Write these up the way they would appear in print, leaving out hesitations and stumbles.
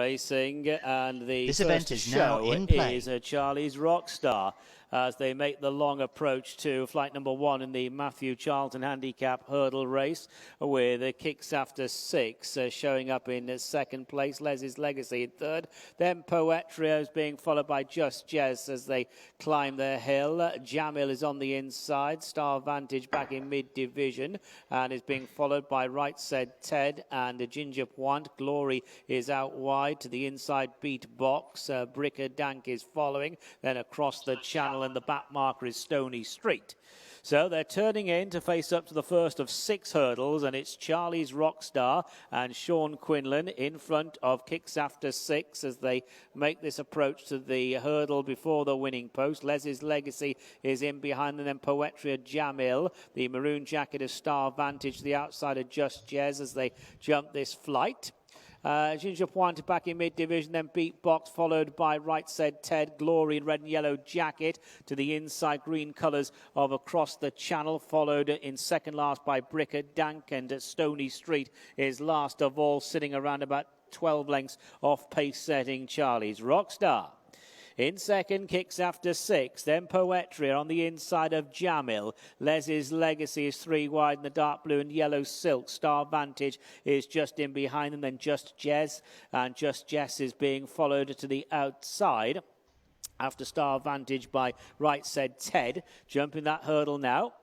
racing, and the This first event is show now in play. is Charlie's Rockstar, as they make the long approach to flight number 1 in the Matthew Charlton Handicap Hurdle Race, with Kicks After 6 showing up in second place, Les's Legacy in third, then Poetria is being followed by Just Jez as they climb the hill. Jamil is on the inside, Star Vantage back in mid-division, and is being followed by Right Said Ted and Ginger Point. Glory is out wide to the inside beat box. Bricker Dank is following, then across the channel, and the back marker is Stony Street. So they're turning in to face up to the first of 6 hurdles, and it's Charlie's Rockstar and Sean Quinlan in front of Kicks After 6 as they make this approach to the hurdle before the winning post. Les's Legacy is in behind them, then Poetria Jamil, the maroon jacket of Star Vantage, the outside of Just Jez as they jump this flight. Ginger Point back in mid-division, then Beatbox, followed by Right Said Ted, Glory in red and yellow jacket to the inside green colours of Across the Channel, followed in second last by Bricker Dank, and Stony Street is last of all, sitting around about 12 lengths off pace setting Charlie's Rockstar. In second, Kicks After 6, then Poetria on the inside of Jamil. Les's Legacy is 3 wide in the dark blue and yellow silk. Star Vantage is just in behind them, then Just Jez, and Just Jez is being followed to the outside after Star Vantage by Right Said Ted. Jumping that hurdle now.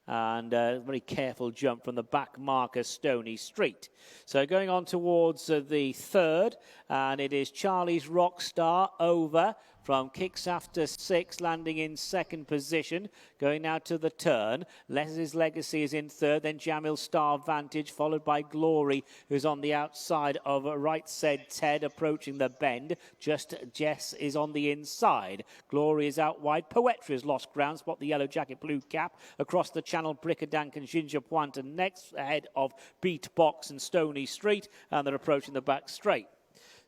And a very careful jump from the back marker, Stony Street. So going on towards the third, and it is Charlie's Rockstar over from Kicks After 6, landing in second position, going now to the turn. Les's Legacy is in third, then Jamil, Star Vantage, followed by Glory, who's on the outside of Right Said Ted, approaching the bend. Just Jess is on the inside. Glory is out wide. Poetria's lost ground, spot the yellow jacket, blue cap. Across the channel, Bricker Dank and Ginger Point, and next ahead of Beatbox and Stony Street, and they're approaching the back straight.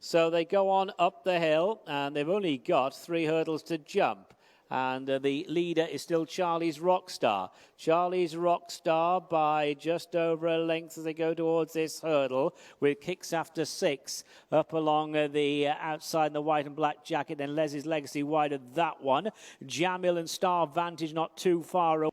So they go on up the hill, and they've only got 3 hurdles to jump. And the leader is still Charlie's Rockstar. Charlie's Rockstar by just over a length as they go towards this hurdle, with Kicks After 6 up along the outside in the white and black jacket. Then Les's Legacy wide of that one. Jamil and Star Vantage not too far away.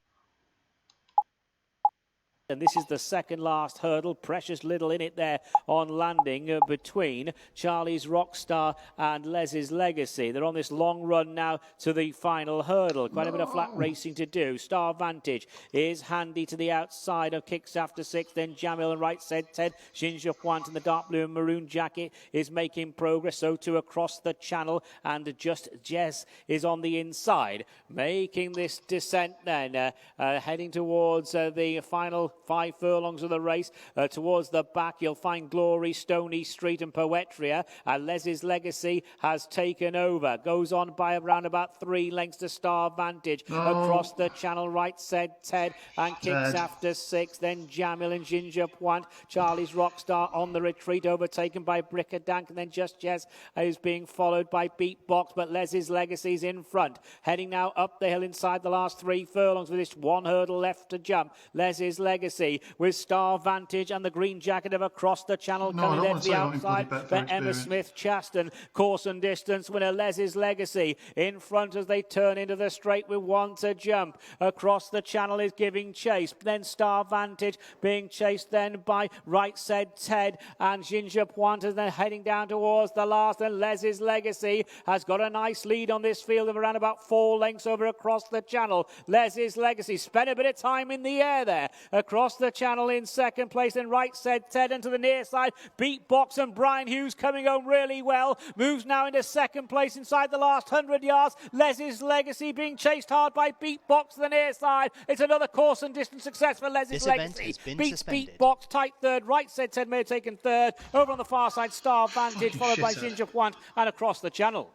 And this is the second last hurdle. Precious little in it there on landing between Charlie's Rockstar and Les's Legacy. They're on this long run now to the final hurdle. Quite a bit of flat racing to do. Star Vantage is handy to the outside of Kicks After 6. Then Jamil and Right Said Ted. Ginger Point in the dark blue and maroon jacket is making progress. So too Across the Channel, and Just Jess is on the inside. Making this descent then, heading towards the final 5 furlongs of the race. Towards the back, you'll find Glory, Stony Street and Poetria. Les's Legacy has taken over. Goes on by around about 3 lengths to Star Vantage. Across the Channel, Right Said Ted, and Kicks After 6. Then Jamil and Ginger Point. Charlie's Rockstar on the retreat, overtaken by Bricker Dank, and then Just Jez is being followed by Beatbox, but Les's Legacy's in front. Heading now up the hill inside the last 3 furlongs with this 1 hurdle left to jump. Les's Legacy with Star Vantage and the green jacket of Across the Channel coming there to the outside for Emma Smith Chaston. Course and distance winner Les's Legacy in front as they turn into the straight with 1 to jump. Across the Channel is giving chase. Then Star Vantage being chased then by Right Said Ted and Ginger Point, and then heading down towards the last. And Les's Legacy has got a nice lead on this field of around about 4 lengths over Across the Channel. Les's Legacy spent a bit of time in the air there. Across the Channel in second place, then Right Said Ted, and to the near side Beatbox and Brian Hughes coming home really well. Moves now into second place inside the last 100 yards. Les's Legacy being chased hard by Beatbox to the near side. It's another course and distance success for Les's Legacy. Beats Beatbox, tight third. Right Said Ted may have taken third. Over on the far side, Star Vantage, followed by Ginger Point, and Across the Channel.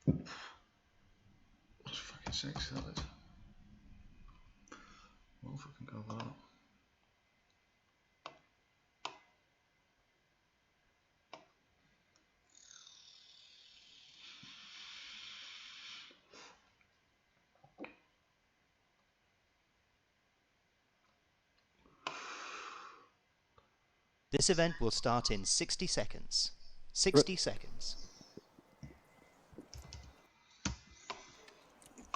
That's fucking sexy, that is. What if I can go that? This event will start in 60 seconds. 60 seconds.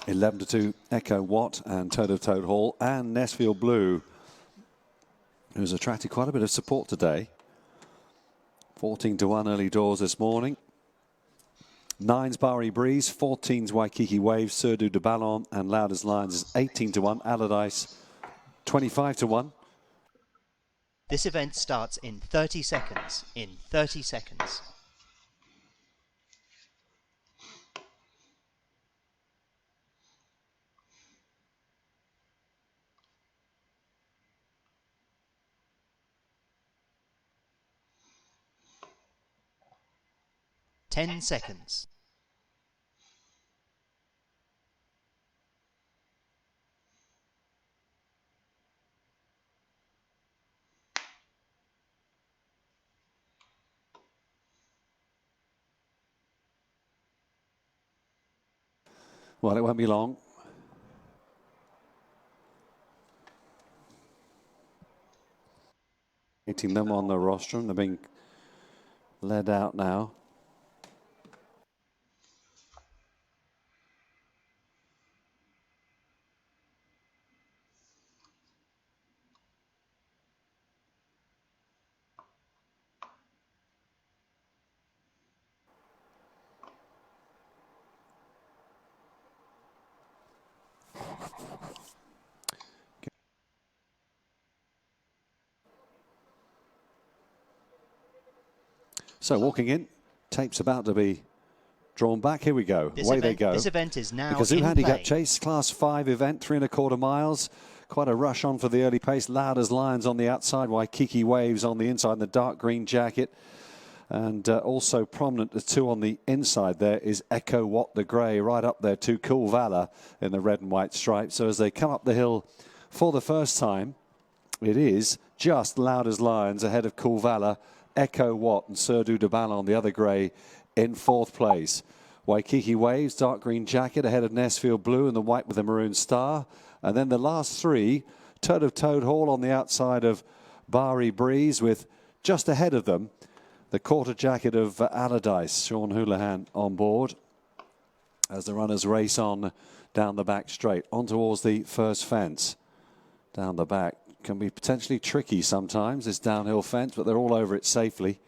11-2 Echo Watt and Toad of Toad Hall and Nesfield Blue, who's attracted quite a bit of support today. 14-1 early doors this morning. 9's Bari Breeze, 14's Waikiki Waves, Surdu de Ballon and Loud as Lions is 18-1. Allardyce 25-1. This event starts in 30 seconds. In 30 seconds. Ten seconds. Well, it won't be long. Hitting them on the rostrum. They're being led out now. So walking in, tape's about to be drawn back. Here we go. Away they go. This event is now The Kazoo in Handicap play. Chase, Class 5 event, 3¼ miles. Quite a rush on for the early pace. Loud as Lions on the outside, Waikiki Waves on the inside in the dark green jacket. And also prominent, the two on the inside there is Echo Watt the Grey, right up there to Cool Valor in the red and white stripes. So as they come up the hill for the first time, it is just Loud as Lions ahead of Cool Valor, Echo Watt and Surdu de Ballon, the other grey, in fourth place. Waikiki Waves, dark green jacket ahead of Nesfield Blue and the white with the maroon star. And then the last three, Toad of Toad Hall on the outside of Bari Breeze, with just ahead of them the quarter jacket of Allardyce, Sean Houlihan on board as the runners race on down the back straight, on towards the first fence. Down the back can be potentially tricky sometimes, this downhill fence, but they're all over it safely,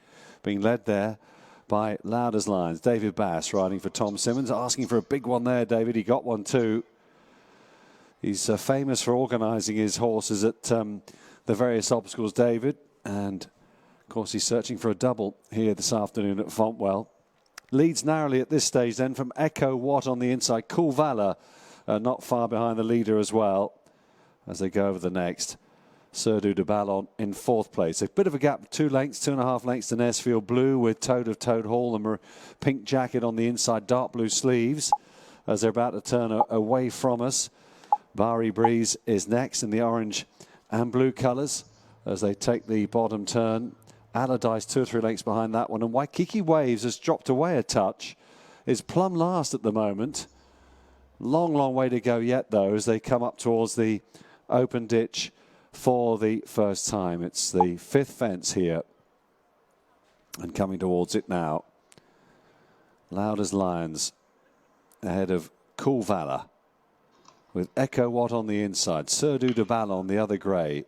being led there by Loud as Lions. David Bass riding for Tom Simmons, asking for a big one there, David. He got one too. He's famous for organising his horses at the various obstacles, David, and of course he's searching for a double here this afternoon at Fontwell. Leads narrowly at this stage then from Echo Watt on the inside. Cool Valor not far behind the leader as well as they go over the next. Surdu de Ballon in fourth place. A bit of a gap, 2 lengths, 2.5 lengths to Nesfield Blue, with Toad of Toad Hall, the pink jacket on the inside, dark blue sleeves as they're about to turn away from us. Bari Breeze is next in the orange and blue colours as they take the bottom turn. Allardyce 2 or 3 lengths behind that one, and Waikiki Waves has dropped away a touch. Is plumb last at the moment. Long, long way to go yet, though, as they come up towards the open ditch for the first time. It's the fifth fence here and coming towards it now. Loud as Lions ahead of Cool Valor, with Echo Watt on the inside, Surdu de Ballon, the other grey,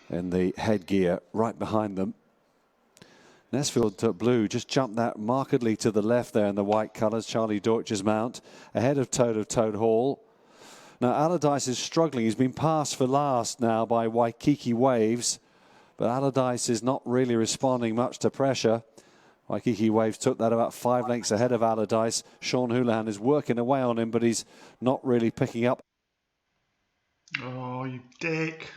in the headgear right behind them. Nesfield Blue just jumped that markedly to the left there in the white colours. Charlie Deutsch's mount ahead of Toad Hall. Now Allardyce is struggling. He's been passed for last now by Waikiki Waves, but Allardyce is not really responding much to pressure. Waikiki Waves took that about 5 lengths ahead of Allardyce. Sean Houlihan is working away on him, but he's not really picking up. Oh, you dick.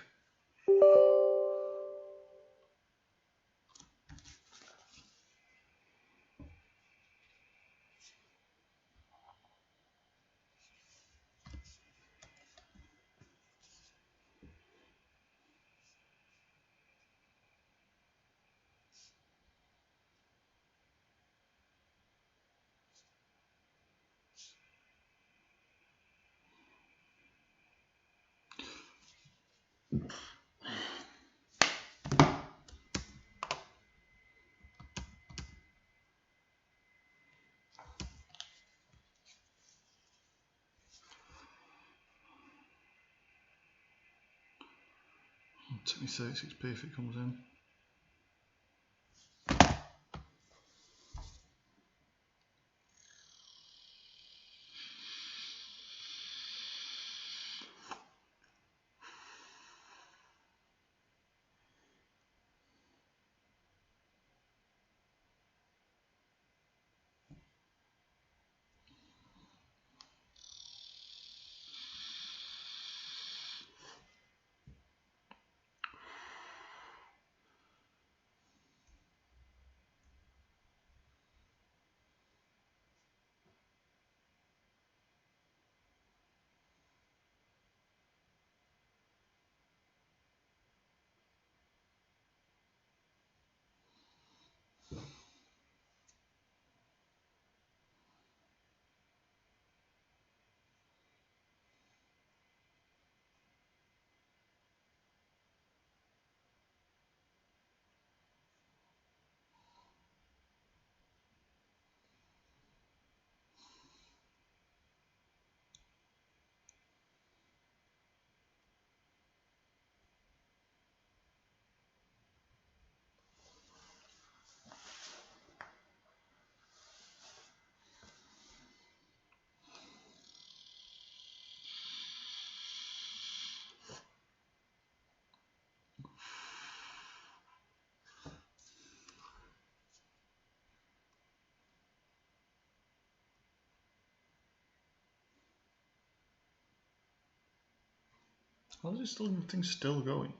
Took me 36p if it comes in. How is it still? Thing's still going.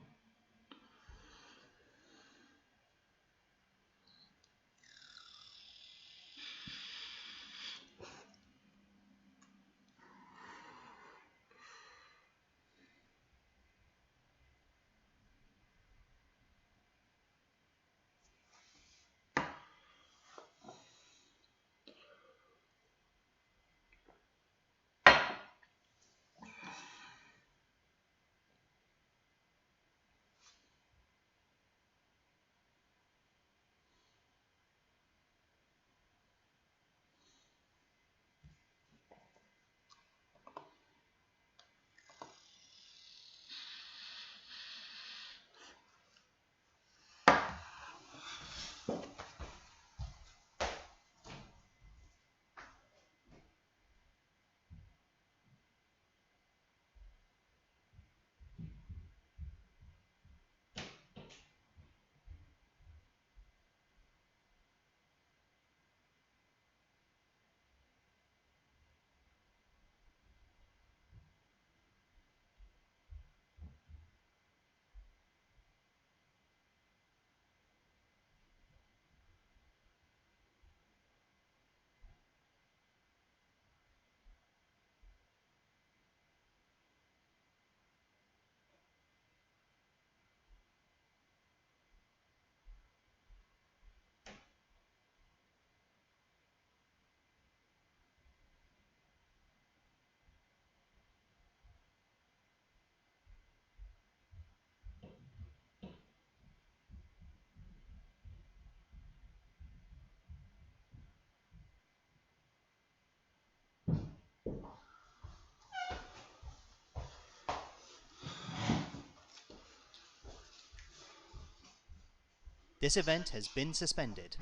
This event has been suspended.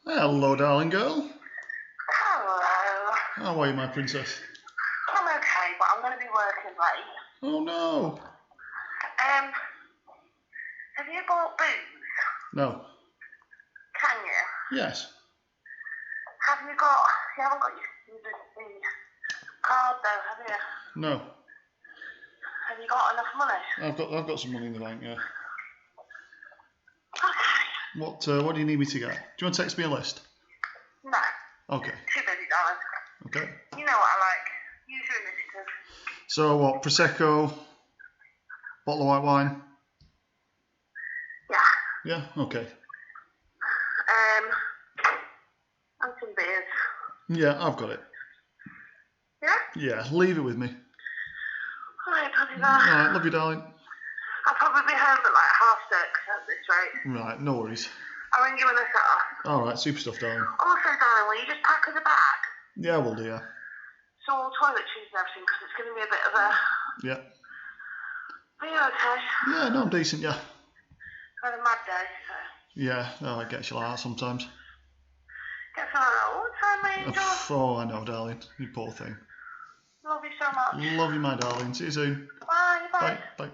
Hello, darling girl. Hello. How are you, my princess? I'm okay, but I'm going to be working late. Oh no. Have you bought booze? No. Can you? Yes. You haven't got the card though, have you? No. Have you got enough money? I've got some money in the bank. Yeah. Okay. What do you need me to get? Do you want to text me a list? No. Okay. Too busy, darling. Okay. You know what I like. Use your initiative. So what? Prosecco, bottle of white wine. Yeah. Yeah. Okay. And some beers. Yeah, I've got it. Yeah? Yeah. Leave it with me. Alright, Paddy, All right. Love you, darling. I'll probably be home at like 6:30 at this rate. Right. No worries. I'll ring you when I set off. All right. Super stuff, darling. Also, darling, will you just pack us a bag? Yeah, we'll do. Yeah. So all toiletries and everything, because it's going to be a bit of a... Yeah. Are you okay? Yeah. No, I'm decent. Yeah. Had a mad day, so... Yeah. Oh, it gets you like that sometimes. Gets me like that all the time, my angel. Oh, I know, darling. You poor thing. Love you so much. Love you, my darling. See you soon. Bye, bye. Bye. Bye.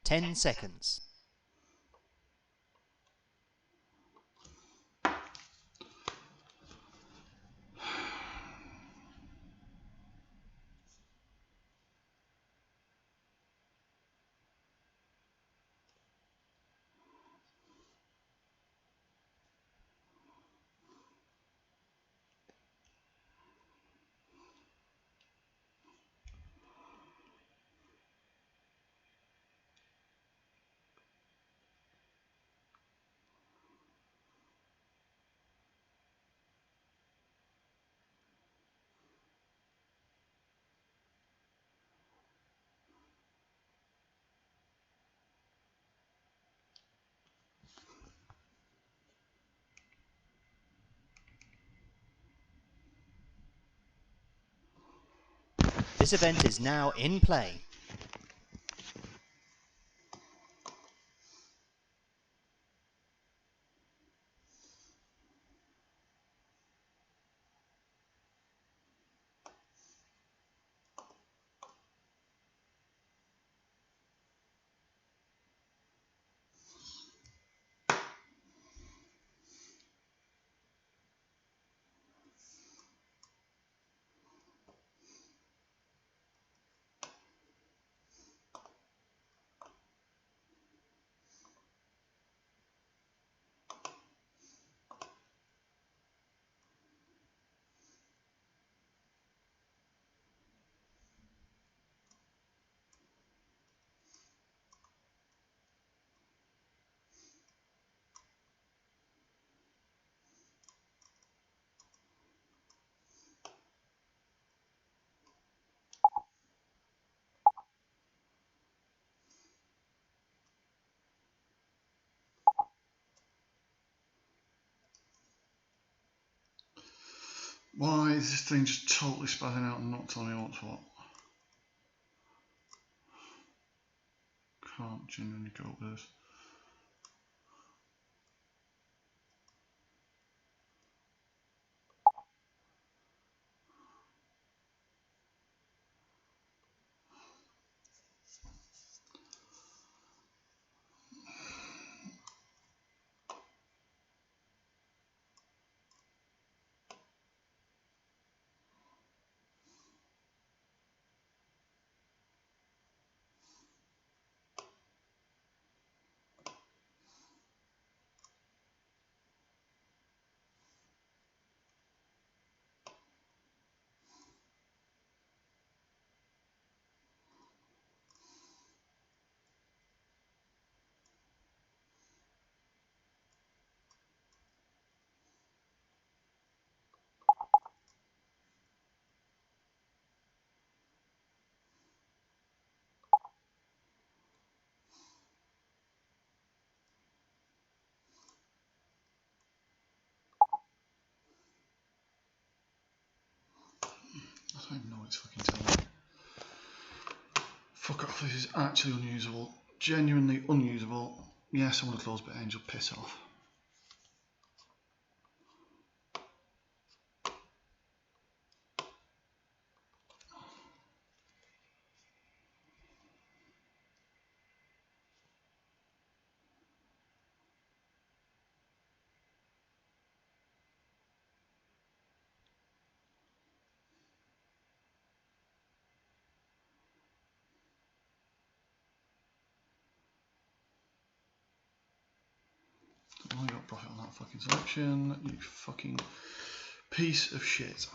Ten seconds. This event is now in play. Why is this thing just totally spazzing out and not telling me what's what? Can't genuinely go with this. I don't even know what it's fucking telling me. Fuck off, this is actually unusable. Genuinely unusable. Yes, I want to close, but Angel, piss off. I only got profit on that fucking selection, you fucking piece of shit.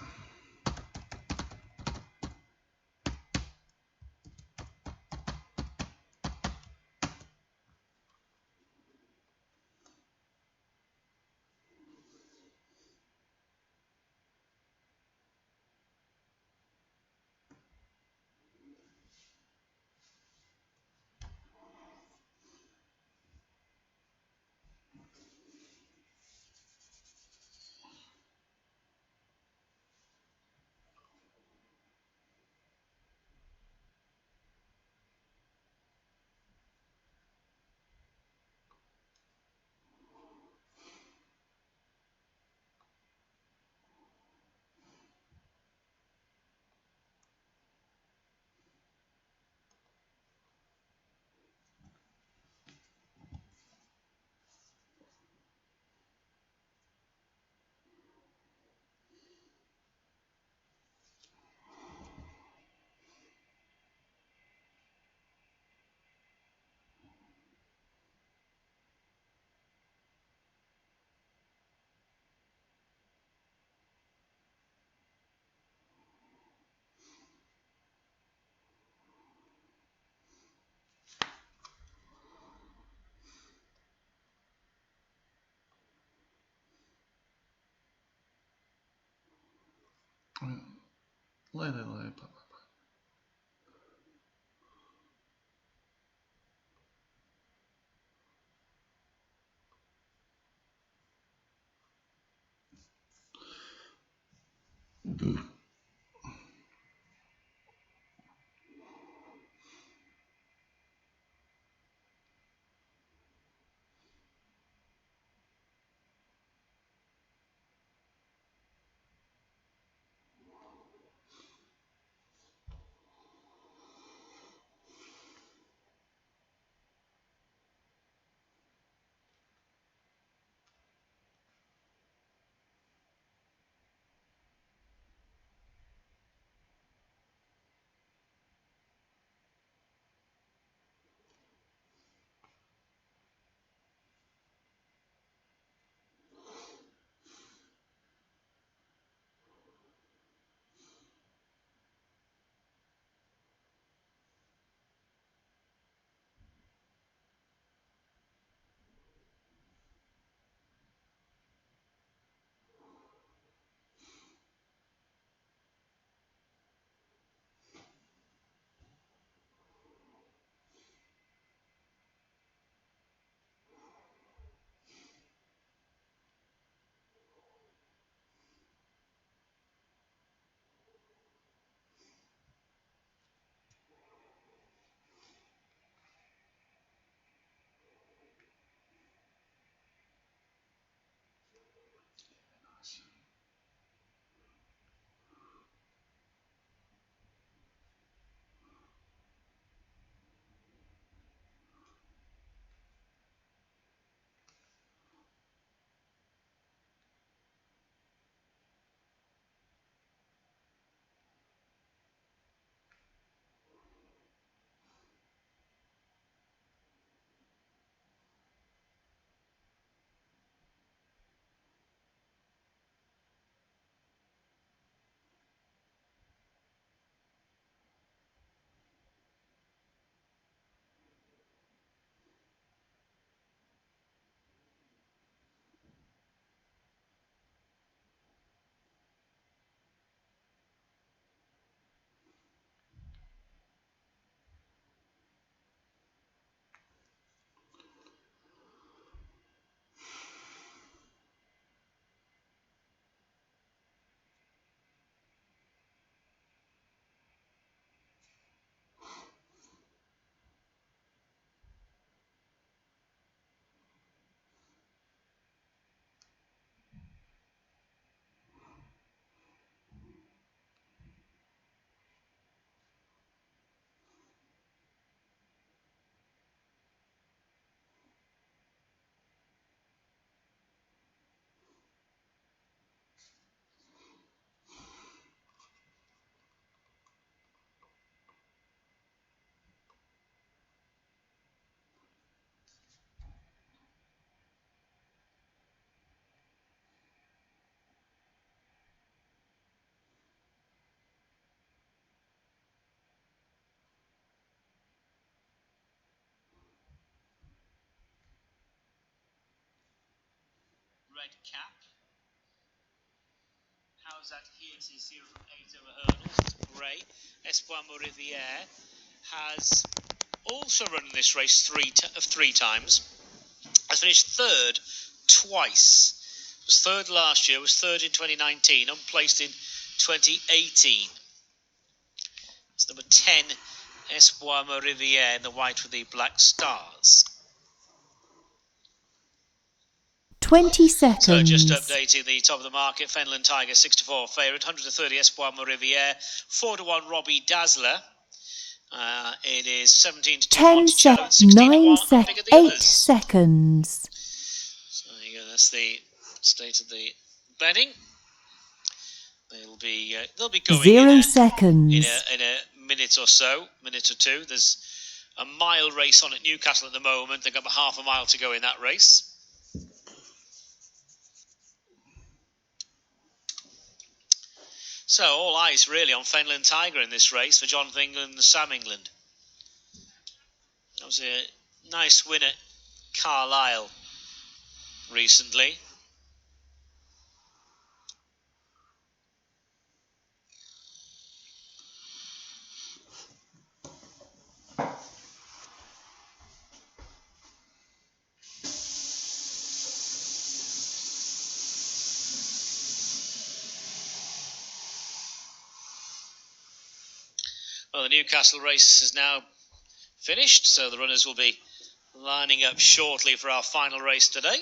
I mean, blah, blah, blah, blah. red cap. How's that here? So 0 from 8 over hurdles. Grey. Espoir Riviere has also run in this race three times. Has finished third twice. Was third last year, was third in 2019, unplaced in 2018. It's number 10, Espoir Riviere, in the white with the black stars. 20 seconds. So just updating the top of the market, Fenland Tiger 6-4 favourite, 130 Espoir Riviere, 4-1 Robbie Dazzler. It is 17-2 10 seconds. 8 seconds. So there you go, that's the state of the betting. They'll be going 0 seconds. in a minute or so, minute or two. There's a mile race on at Newcastle at the moment. They've got about half a mile to go in that race. So all eyes really on Fenland Tiger in this race for Jonathan England and Sam England. That was a nice win at Carlisle recently. Well, the Newcastle race is now finished, so the runners will be lining up shortly for our final race today.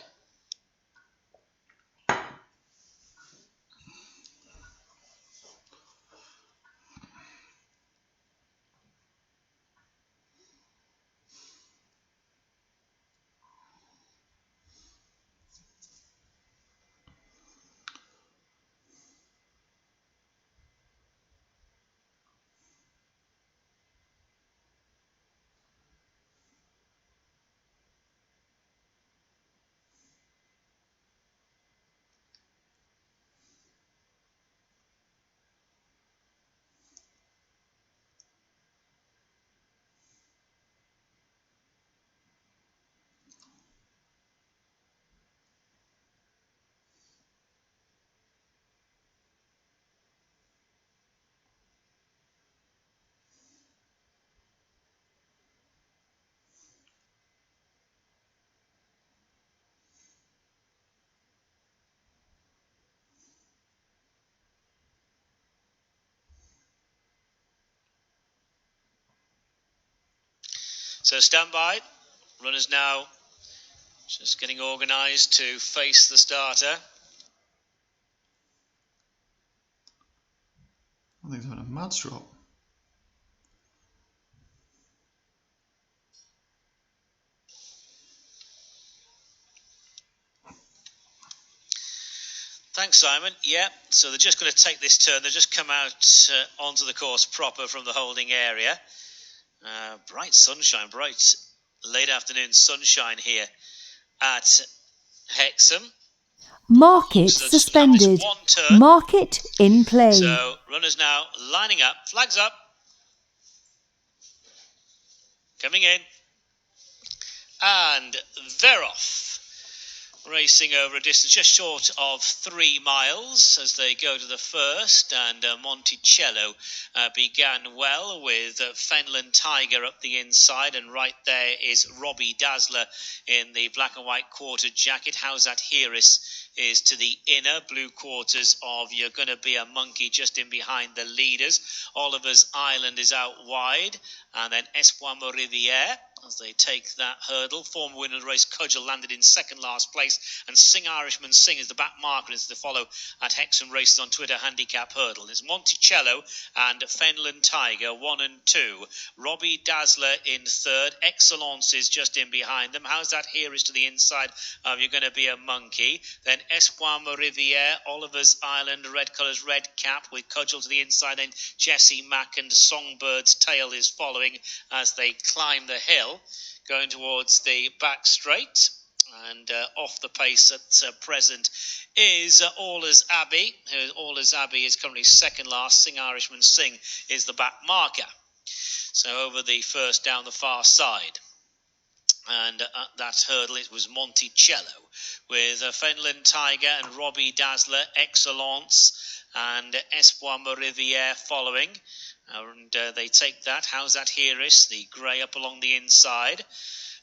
So stand by. Runners now just getting organised to face the starter. I think they're having a mad strop. Thanks, Simon. Yeah, so they're just going to take this turn. They've just come out onto the course proper from the holding area. Bright sunshine, bright late afternoon sunshine here at Hexham. Market So suspended. one turn. Market in play. So runners now lining up. Flags up. Coming in. And they're off. Racing over a distance just short of 3 miles as they go to the first, and Monticello began well with Fenland Tiger up the inside, and right there is Robbie Dazzler in the black and white quarter jacket. How's that Heris is to the inner blue quarters of You're Gonna Be a Monkey just in behind the leaders. Oliver's Island is out wide, and then Espoir Riviere as they take that hurdle. Former winner of the race, Cudgel, landed in second last place, and Sing Irishman Sing is the back marker as they follow at Hexham Races on Twitter handicap hurdle. It's Monticello and Fenland Tiger 1 and 2. Robbie Dazzler in third. Excellence is just in behind them. How's that Heris to the inside of You're Gonna Be a Monkey. Then Espoir Riviere, Oliver's Island, red colours, red cap with Cudgel to the inside. Then Jesse Mack and Songbird's Tail is following as they climb the hill, going towards the back straight. And off the pace at present is Allers Abbey. Allers Abbey is currently second last. Sing Irishman Sing is the back marker. So over the first down the far side. And at that hurdle, it was Monticello with Fenland Tiger and Robbie Dazzler, Excellence, and Espoir Riviere following. And they take that. How's that Heris, the grey up along the inside.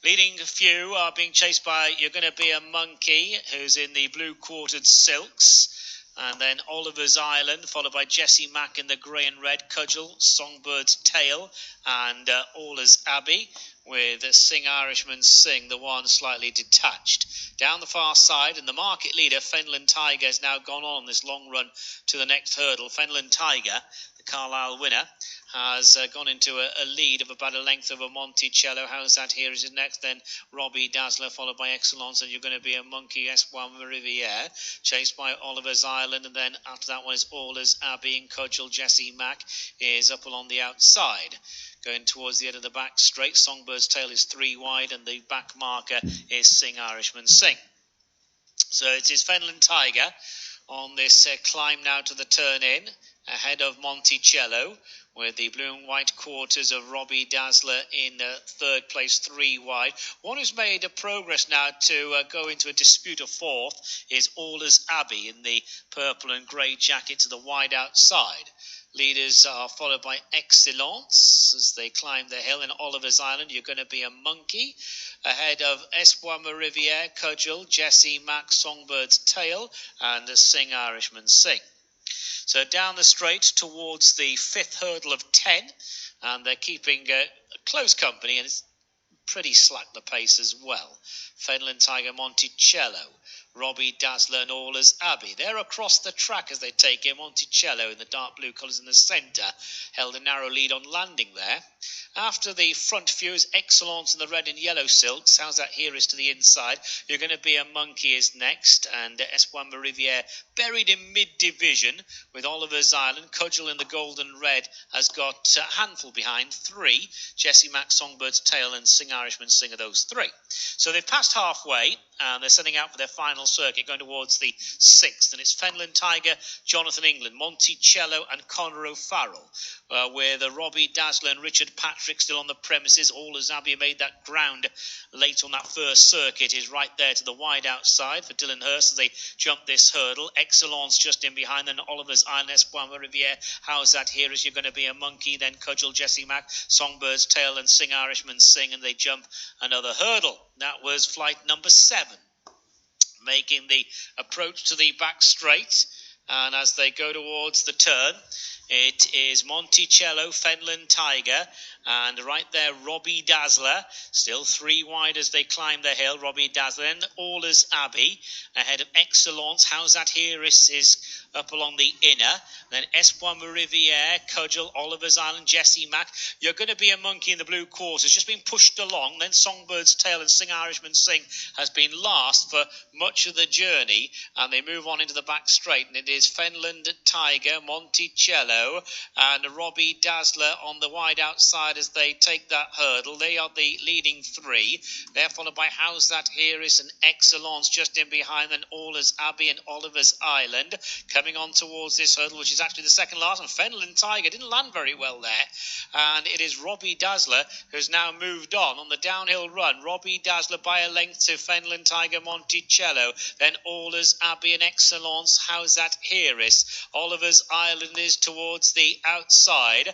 Leading a few are being chased by You're Gonna Be a Monkey, who's in the blue quartered silks. And then Oliver's Island, followed by Jesse Mack in the grey and red, Cudgel, Songbird's Tail, and Allers Abbey, with Sing Irishman Sing, the one slightly detached. Down the far side, and the market leader, Fenland Tiger, has now gone on this long run to the next hurdle. Fenland Tiger, the Carlisle winner, has gone into a lead of about a length over Monticello. How's that here is next, then Robbie Dazzler, followed by Excellence, and You're Going to Be a Monkey, Espoir Riviere, chased by Oliver's Island, and then after that one is Allers Abbey and Cudgel. Jesse Mack is up along the outside. Going towards the end of the back straight, Songbird's Tail is 3 wide, and the back marker is Sing Irishman Sing. So it is Fenland Tiger on this climb now to the turn in, ahead of Monticello, with the blue and white quarters of Robbie Dazzler in third place, 3 wide. One who's made a progress now to go into a dispute of fourth is Allers Abbey in the purple and grey jacket to the wide outside. Leaders are followed by Excellence as they climb the hill. In Oliver's Island, You're Going to Be a Monkey. Ahead of Espoir Riviere, Cudgel, Jesse Mack, Songbird's Tail, and Sing Irishman Sing. So down the straight towards the 5th hurdle of 10, and they're keeping close company, and it's pretty slack the pace as well. Fenland Tiger, Monticello, Robbie Dazzler and Allers Abbey. They're across the track as they take in. Monticello in the dark blue colours in the centre held a narrow lead on landing there. After the front few is Excellence in the red and yellow silks. How's that here is to the inside. You're Going to Be a Monkey is next, and Espoir Riviere buried in mid-division with Oliver's Island. Cudgel in the gold and red has got a handful behind, 3. Jesse Mack, Songbird's Tail and Sing Irishman Sing are those 3. So they've passed halfway, and they're setting out for their final circuit, going towards the 6th, and it's Fenland Tiger, Jonathan England, Monticello and Conor O'Farrell, with Robbie Dazzler and Richard Patrick still on the premises. Allers Abbey made that ground late on that first circuit, is right there to the wide outside for Dylan Hurst as they jump this hurdle. Excellence just in behind, then Oliver's Island, Espoir Riviere. How's that here is You're Going to Be a Monkey, then Cudgel, Jesse Mack, Songbird's Tail and Sing Irishman Sing, and they jump another hurdle. That was flight number 7. Making the approach to the back straight, and as they go towards the turn, it is Monticello, Fenland Tiger, and right there Robbie Dazzler, still 3 wide as they climb the hill. Robbie Dazzler, and Allers Abbey ahead of Excellence. How's that here is up along the inner, then Espoir Riviere, Cudgel, Oliver's Island, Jesse Mack. You're Going to Be a Monkey in the blue quarters, just been pushed along. Then Songbird's Tail and Sing Irishman Sing has been last for much of the journey, and they move on into the back straight, and it is Fenland Tiger, Monticello and Robbie Dazzler on the wide outside as they take that hurdle. They are the leading 3. They're followed by How's That Here is and Excellence just in behind, then Allers Abbey and Oliver's Island. Coming on towards this hurdle, which is actually the second last, and Fenland Tiger didn't land very well there, and it is Robbie Dazzler who's now moved on the downhill run. Robbie Dazzler by a length to Fenland Tiger, Monticello, then Allers Abbey and Excellence. How's That Here is. Oliver's Island is towards the outside,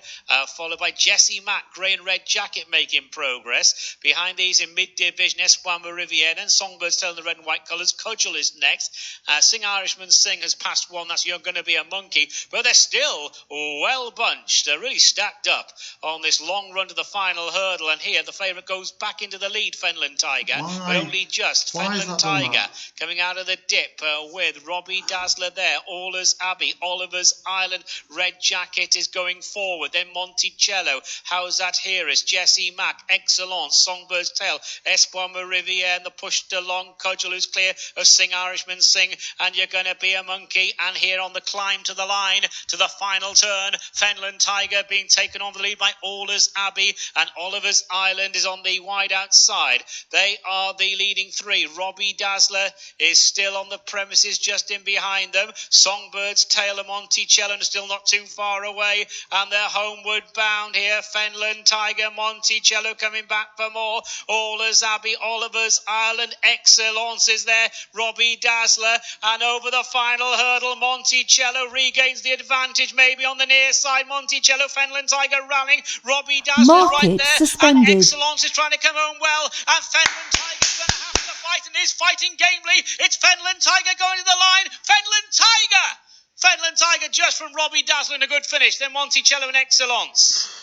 followed by Jesse Mack, grey and red jacket making progress. Behind these in mid-division, Espoir Riviere, then Songbird's Tail in the red and white colours. Cudgel is next. Sing Irishman Sing has passed one. That's You're Going to Be a Monkey, but they're still well bunched. They're really stacked up on this long run to the final hurdle, and here the favourite goes back into the lead, Fenland Tiger. But only just. Fenland Tiger coming out of the dip with Robbie Dazzler there. Allers Abbey, Oliver's Island, red jacket is going forward. Then Monticello, How's That Here is, Jesse Mack, Excellence, Songbird's Tail, Espoir Riviere, and the pushed along. Cudgel is clear of Sing Irishman Sing, and You're Going to Be a Monkey. And here on the climb to the line to the final turn, Fenland Tiger being taken on the lead by Allers Abbey, and Oliver's Island is on the wide outside. They are the leading 3. Robbie Dazzler is still on the premises just in behind them. Songbird's Tail and Monticello are still not too far away, and they're homeward bound here. Fenland Fenland Tiger, Monticello coming back for more. Allers Abbey, Oliver's Island, Excellence is there. Robbie Dazzler, and over the final hurdle, Monticello regains the advantage, maybe on the near side. Monticello, Fenland Tiger rallying. Robbie Dazzler right Market there, suspended. and Excellence is trying to come home well. And Fenland Tiger's going to have to fight, and is fighting gamely. It's Fenland Tiger going to the line. Fenland Tiger! Fenland Tiger just from Robbie Dazzler in a good finish. Then Monticello and Excellence.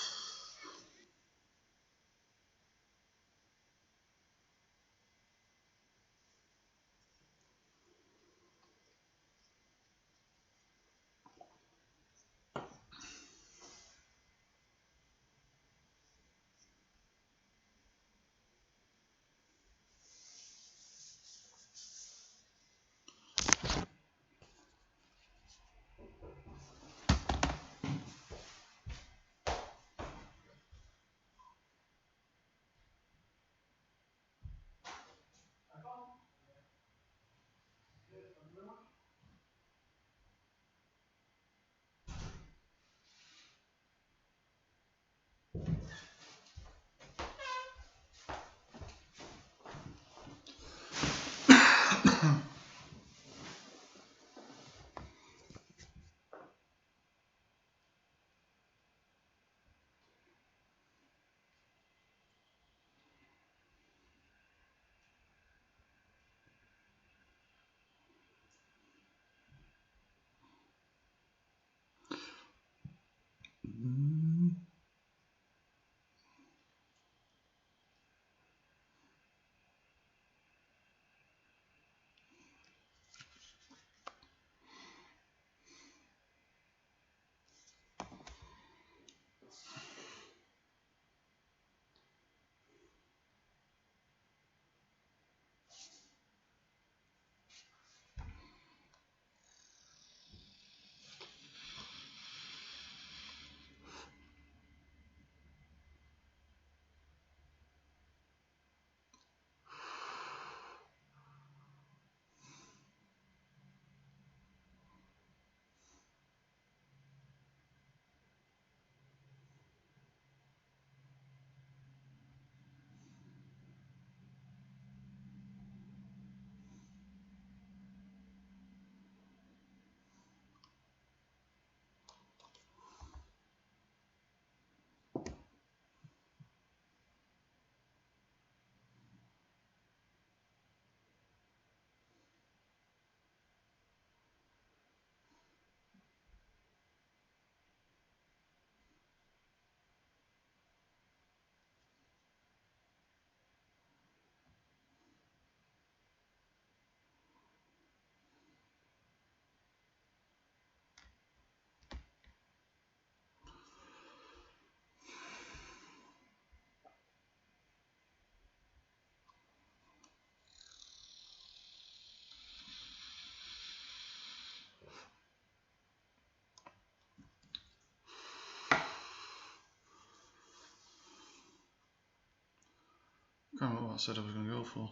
I can't remember what I said I was going to go for.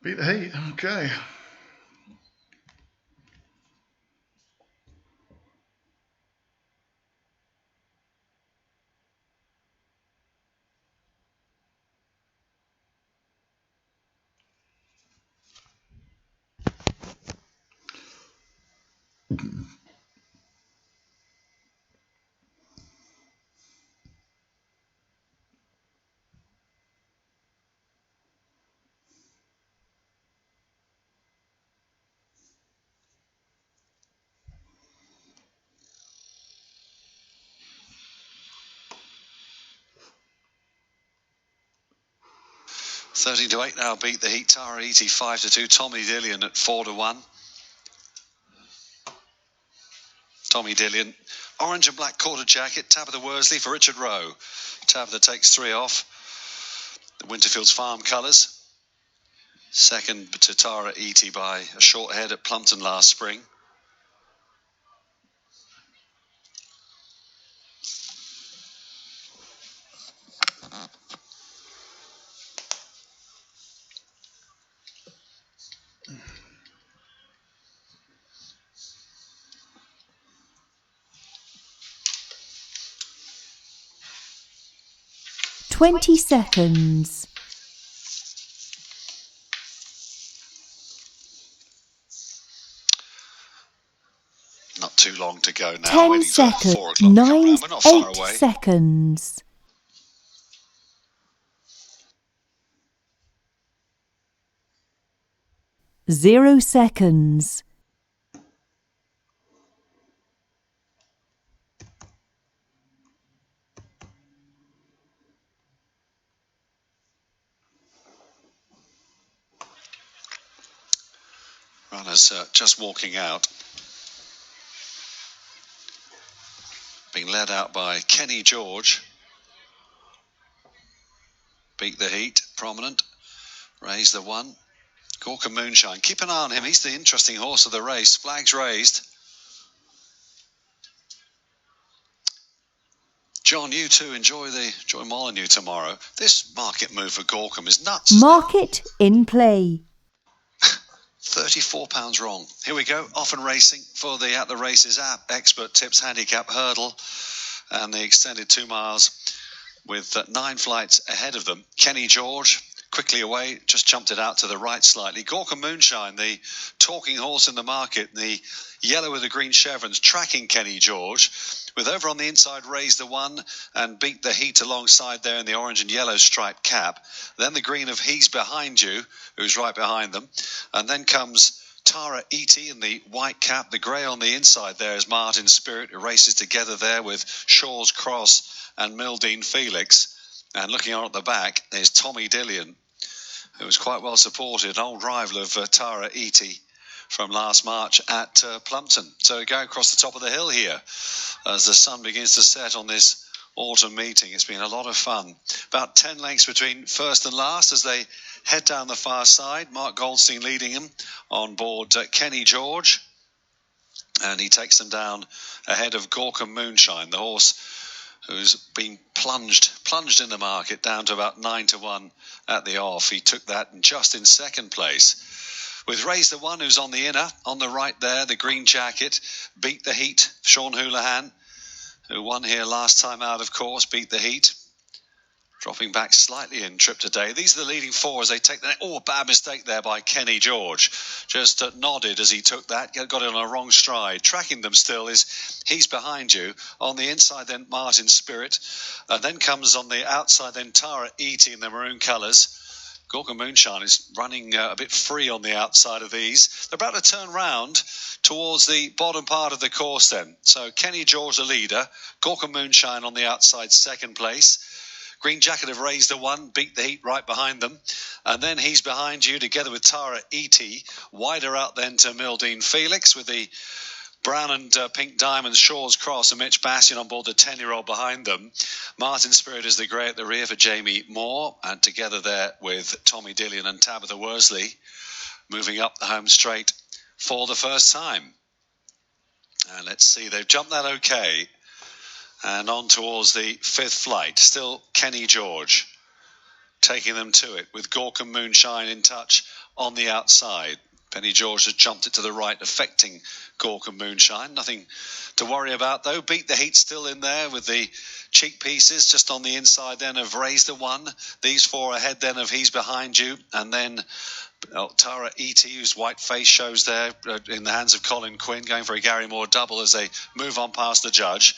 Beat the heat, okay. $13-8 now beat the heat. Tara Eaty 5-2. Tommy Dillion at 4-1. Tommy Dillion. Orange and black quarter jacket, Tabitha Worsley for Richard Rowe. Tabitha takes 3 off. The Winterfields Farm colours. Second to Tara Eaty by a short head at Plumpton last spring. Twenty seconds. Not too long to go now. 10 Waiting for seconds. 4 o'clock to come 9, round. We're not far 8 away. seconds. 0 seconds. Runners just walking out. Being led out by Kenny George. Beat the Heat, prominent. Raise the 1. Gorka Moonshine. Keep an eye on him. He's the interesting horse of the race. Flags raised. John, you too enjoy Molyneux tomorrow. This market move for Gorkham is nuts. Market in play. £34 wrong. Here we go. Off and racing for the At the Races app. Expert Tips Handicap Hurdle. And the extended 2 miles with 9 flights ahead of them. Kenny George quickly away, just jumped it out to the right slightly. Gorka Moonshine, the talking horse in the market, the yellow with the green chevrons, tracking Kenny George. With over on the inside, Raise the 1 and Beat the Heat alongside there in the orange and yellow striped cap. Then the green of He's Behind You, who's right behind them. And then comes Tara Eaty in the white cap. The grey on the inside there is Martin Spirit, who races together there with Shaw's Cross and Mildine Felix. And looking on at the back, there's Tommy Dillion, who was quite well supported, an old rival of Tara Eaty from last March at Plumpton. So we go across the top of the hill here as the sun begins to set on this autumn meeting. It's been a lot of fun. About 10 lengths between first and last as they head down the far side. Mark Goldstein leading him on board Kenny George. And he takes them down ahead of Gorka Moonshine, the horse who's been plunged in the market down to about 9-1 at the off. He took that just in second place. With Raise the 1, who's on the inner, on the right there, the green jacket, Beat the Heat, Sean Houlihan, who won here last time out, of course, Beat the Heat. Dropping back slightly in trip today. These are the leading 4 as they take the... Oh, a bad mistake there by Kenny George. Just nodded as he took that. Got it on a wrong stride. Tracking them still is He's Behind You. On the inside then Martin Spirit. And then comes on the outside then Tara Eaty in the maroon colours. Gorka Moonshine is running a bit free on the outside of these. They're about to turn round towards the bottom part of the course then. So Kenny George the leader. Gorka Moonshine on the outside second place. Green Jacket have Raised the 1, Beat the Heat right behind them. And then He's Behind You together with Tara Eaty. Wider out then to Mildine Felix with the brown and pink diamonds, Shaw's Cross and Mitch Bastian on board the 10-year-old behind them. Martin Spirit is the grey at the rear for Jamie Moore. And together there with Tommy Dillion and Tabitha Worsley. Moving up the home straight for the first time. And let's see, they've jumped that okay. And on towards the 5th flight. Still Kenny George taking them to it with Gorka Moonshine in touch on the outside. Kenny George has jumped it to the right, affecting Gorka Moonshine. Nothing to worry about, though. Beat the Heat still in there with the cheek pieces just on the inside then of Raise the 1. These 4 ahead then of He's Behind You. And then Tara Eaty, whose white face shows there in the hands of Colin Quinn, going for a Gary Moore double as they move on past the judge.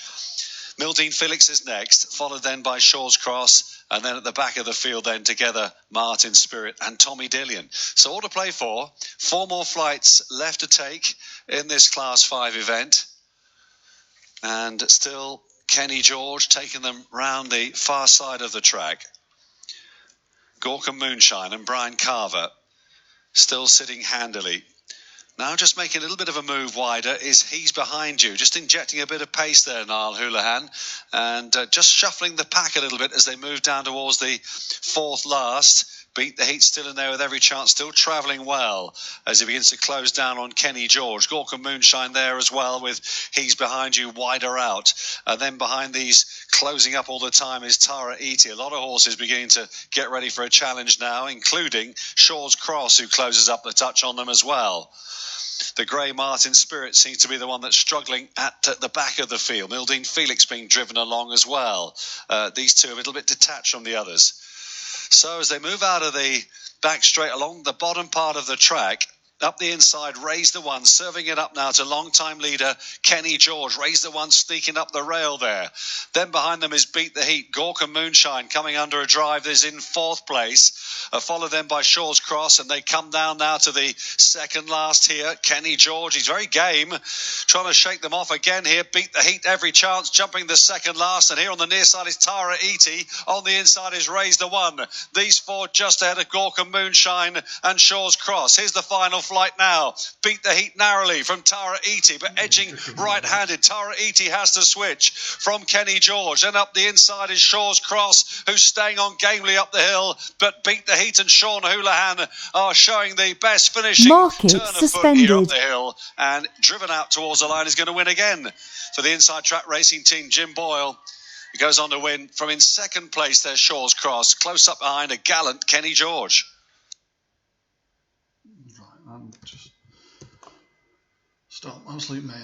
Mildine Felix is next, followed then by Shaw's Cross, and then at the back of the field then together Martin Spirit and Tommy Dillion. So all to play for. 4 more flights left to take in this Class 5 event. And still Kenny George taking them round the far side of the track. Gorka Moonshine and Brian Carver still sitting handily Now just making a little bit of a move wider is He's Behind You, just injecting a bit of pace there, Niall Houlihan, and just shuffling the pack a little bit as they move down towards the fourth last. Beat the Heat still in there with every chance, still travelling well as he begins to close down on Kenny George. Gorka Moonshine there as well with He's Behind You wider out. And then behind these, closing up all the time, is Tara Eaty. A lot of horses beginning to get ready for a challenge now, including Shaw's Cross, who closes up the touch on them as well. The Grey Martin Spirit seems to be the one that's struggling at the back of the field. Mildine Felix being driven along as well. These two are a little bit detached from the others. So as they move out of the back straight along the bottom part of the track, up the inside, Raise the One, serving it up now to long-time leader Kenny George. Raise the One sneaking up the rail there. Then behind them is Beat the Heat. Gorka Moonshine coming under a drive is in fourth place. Followed then by Shaw's Cross, and they come down now to the second last here. Kenny George, he's very game, trying to shake them off again here. Beat the Heat, every chance, jumping the second last. And here on the near side is Tara Eaty. On the inside is Raise the One. These four just ahead of Gorka Moonshine and Shaw's Cross. Here's the final flight now. Beat the Heat narrowly from Tara Eaty, but edging right-handed. Tara Eaty has to switch from Kenny George. And up the inside is Shaw's Cross, who's staying on gamely up the hill, but Beat the Heat and Sean Houlihan are showing the best finishing Market turn of foot here up the hill, and driven out towards the line is going to win again for the Inside Track Racing team. Jim Boyle, he goes on to win from in second place. There's Shaw's Cross, close up behind a gallant Kenny George. Right, I'm just stop absolute mayhem.